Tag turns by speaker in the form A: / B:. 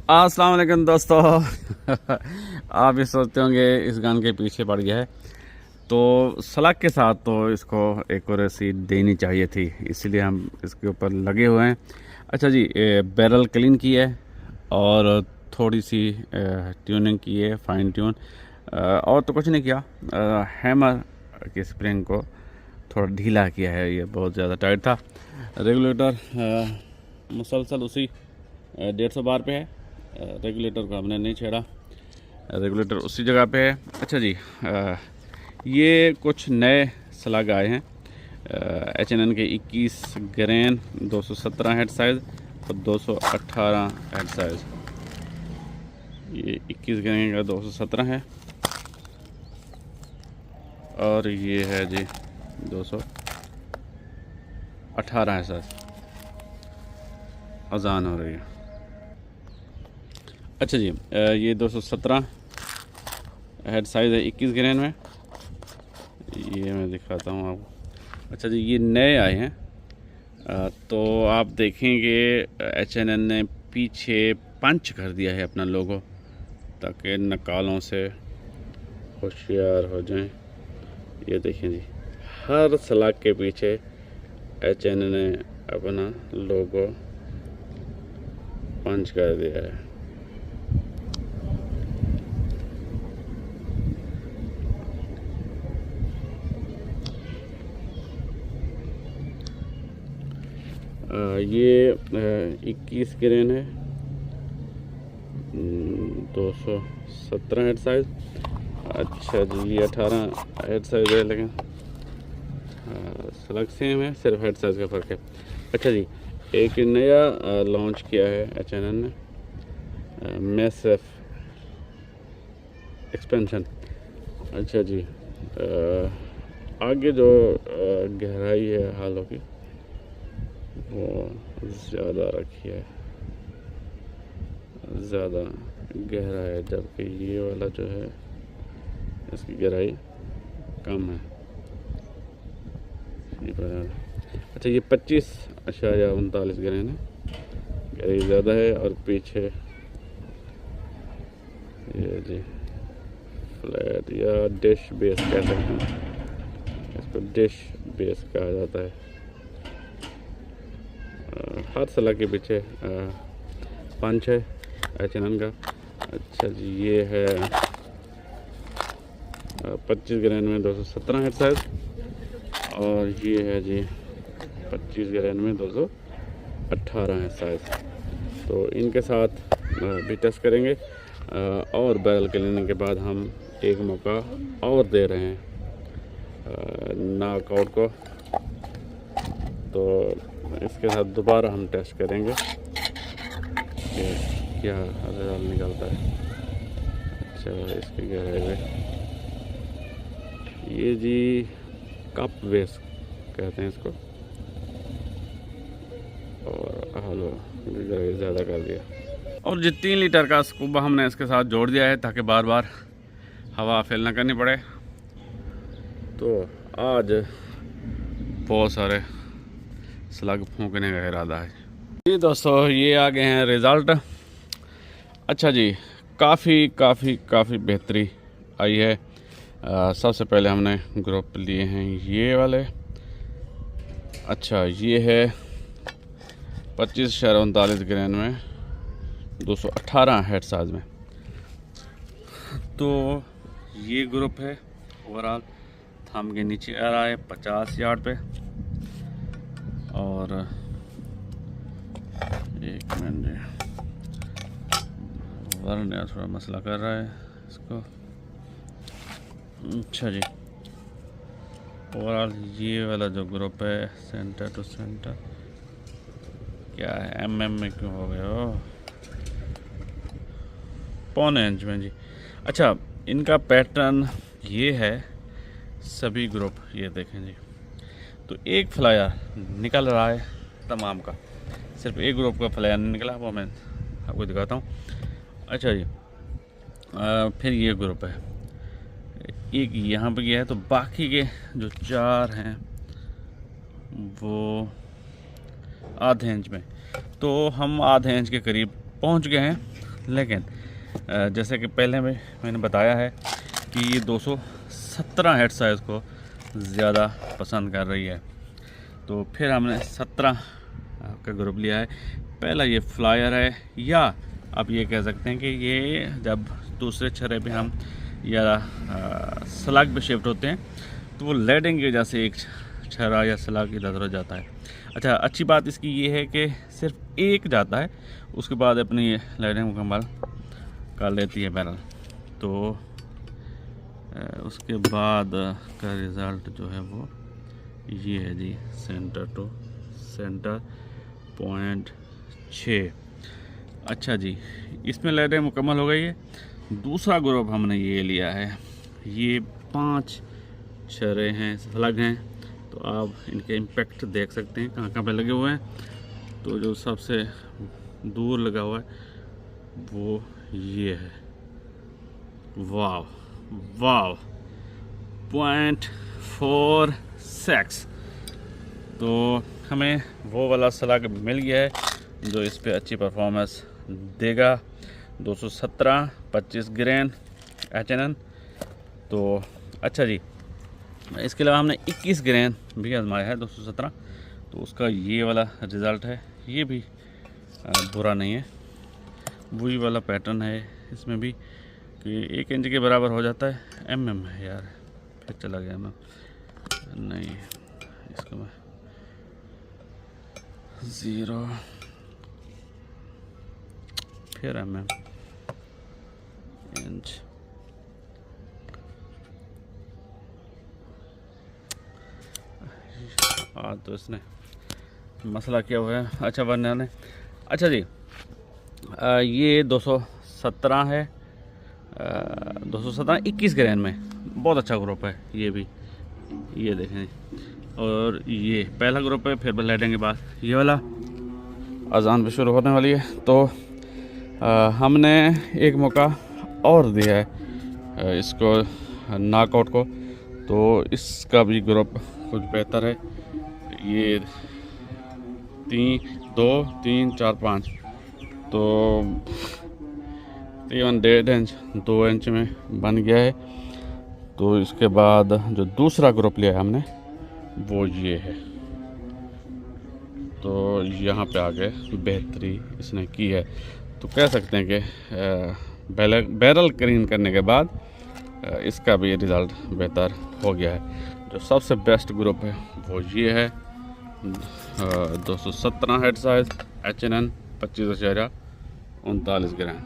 A: अस्सलाम वालेकुम दोस्तों। आप भी सोचते होंगे इस गान के पीछे पड़ गया है, तो सलाद के साथ तो इसको एक और ऐसी देनी चाहिए थी, इसीलिए हम इसके ऊपर लगे हुए हैं। अच्छा जी, बैरल क्लीन की है और थोड़ी सी ट्यूनिंग की है, फाइन ट्यून, और तो कुछ नहीं किया। हैमर की स्प्रिंग को थोड़ा ढीला किया है, ये बहुत ज़्यादा टाइट था। रेगुलेटर मुसलसल उसी 150 बार पे है। रेगुलेटर को हमने नहीं छेड़ा, रेगुलेटर उसी जगह पे है। अच्छा जी, ये कुछ नए स्लग आए हैं H&N के 21 ग्रेन 217 हेड साइज़ और 218 हेड साइज़। ये 21 ग्रेन का 217 है और ये है जी 218 है साइज़। अजान हो रही है। अच्छा जी, ये 217 हेड साइज़ है 21 ग्रेन में। ये मैं दिखाता हूँ आपको। अच्छा जी, ये नए आए हैं, तो आप देखेंगे H&N ने पीछे पंच कर दिया है अपना लोगो, ताकि नकालों से होशियार हो जाएं। ये देखें जी, हर सलाख के पीछे H&N ने अपना लोगो पंच कर दिया है। ये 21 ग्रेन है, 217 हेड साइज़। अच्छा जी, ये 18 हेड साइज़ है, लेकिन स्लग सेम है, सिर्फ हेड साइज़ का फ़र्क है। अच्छा जी, एक नया लॉन्च किया है H&N ने, मैसिव एक्सपेंशन। अच्छा जी, आगे जो गहराई है हालों की वो ज़्यादा रखी है, ज़्यादा गहरा है, जबकि ये वाला जो है इसकी गहराई कम है। अच्छा, ये 25.39 ग्रेन है, गहराई ज़्यादा है। और पीछे ये जी फ्लैट या डिश बेस कह सकते हैं, इसको डिश बेस कहा जाता है। हर सलाह के पीछे पंच है H&N का। अच्छा जी, ये है 25 ग्रेन में 217 हेड साइज़ और ये है जी 25 ग्रेन में 218 है साइज़। तो इनके साथ भी टेस्ट करेंगे और बैरल क्लीनिंग के बाद हम एक मौका और दे रहे हैं नॉकआउट को, तो इसके साथ दोबारा हम टेस्ट करेंगे कि क्या रिजल्ट निकलता है। अच्छा, इसकी गहराई में ये जी कप बेस कहते हैं इसको, और हलो गहराई ज़्यादा कर दिया। और जी 3 लीटर का स्कूबा हमने इसके साथ जोड़ दिया है, ताकि बार बार हवा फिल ना करनी पड़े। तो आज बहुत सारे स्लग फूंकने का इरादा है जी दोस्तों। ये आ गए हैं रिज़ल्ट। अच्छा जी, काफ़ी बेहतरी आई है। सबसे पहले हमने ग्रुप लिए हैं ये वाले। अच्छा, ये है 25.39 ग्रेन में 218 हेड साइज में। तो ये ग्रुप है ओवरऑल, थंब के नीचे आ रहा है 50 यार्ड पे। और एक मिनट, वर्ण थोड़ा मसला कर रहा है इसको। अच्छा जी, ओवरऑल ये वाला जो ग्रुप है सेंटर टू सेंटर, क्या है mm में क्यों हो गया हो, 1.25 इंच में जी। अच्छा, इनका पैटर्न ये है, सभी ग्रुप ये देखें जी। तो एक फ्लायर निकल रहा है तमाम का, सिर्फ एक ग्रुप का फ्लायर नहीं निकला, वो मैं आपको दिखाता हूँ। अच्छा जी, फिर ये ग्रुप है, एक यहाँ पे गया है, तो बाकी के जो 4 हैं वो आधे इंच में। तो हम आधे इंच के करीब पहुँच गए हैं। लेकिन जैसे कि पहले में मैंने बताया है कि ये 217 हेड साइज़ को ज़्यादा पसंद कर रही है, तो फिर हमने 17 का ग्रुप लिया है। पहला ये फ्लायर है, या आप ये कह सकते हैं कि ये जब दूसरे छर्रे पे हम या स्लग पे शिफ्ट होते हैं तो वो लैडिंग की वजह से एक छर्रा या स्लग इधर उधर जाता है। अच्छा, अच्छी बात इसकी ये है कि सिर्फ एक जाता है, उसके बाद अपनी लैडिंग मुकम्मल कर लेती है बैरल। तो उसके बाद का रिज़ल्ट जो है वो ये है जी, सेंटर टू सेंटर 0.6। अच्छा जी, इसमें लैडिंग मुकम्मल हो गई है। दूसरा ग्रुप हमने ये लिया है, ये 5 छर्रे हैं, स्लग हैं, तो आप इनके इम्पैक्ट देख सकते हैं कहाँ कहाँ पे लगे हुए हैं। तो जो सबसे दूर लगा हुआ है वो ये है, वाव वाव 0.46। तो हमें वो वाला स्लग मिल गया है जो इस पे अच्छी परफॉर्मेंस देगा। 217 25 ग्रेन HNN। तो अच्छा जी, इसके अलावा हमने 21 ग्रेन भी आजमाया है 217, तो उसका ये वाला रिज़ल्ट है। ये भी बुरा नहीं है, वही वाला पैटर्न है इसमें भी कि 1 इंच के बराबर हो जाता है। MM है यार, फिर चला गया मैं, नहीं इसको मैं 0 फिर MM इंच। तो इसने मसला किया हुआ है। अच्छा वरना ने, अच्छा जी, ये 217 है, 217 21 ग्रेन में बहुत अच्छा ग्रुप है ये भी, ये देखें। और ये पहला ग्रुप है, फिर लैडिंग के बाद ये वाला। अजान भी शुरू होने वाली है, तो हमने एक मौका और दिया है इसको नॉकआउट को, तो इसका भी ग्रुप कुछ बेहतर है। ये 3 2 3 4 5, तो तकरीबन 1.5 इंच 2 इंच में बन गया है। तो इसके बाद जो दूसरा ग्रुप लिया है हमने वो ये है, तो यहाँ पे आगे बेहतरी इसने की है। तो कह सकते हैं कि बैरल क्लीन करने के बाद इसका भी रिज़ल्ट बेहतर हो गया है। जो सबसे बेस्ट ग्रुप है वो ये है, 217 हेड साइज HNN 25.39 ग्राम।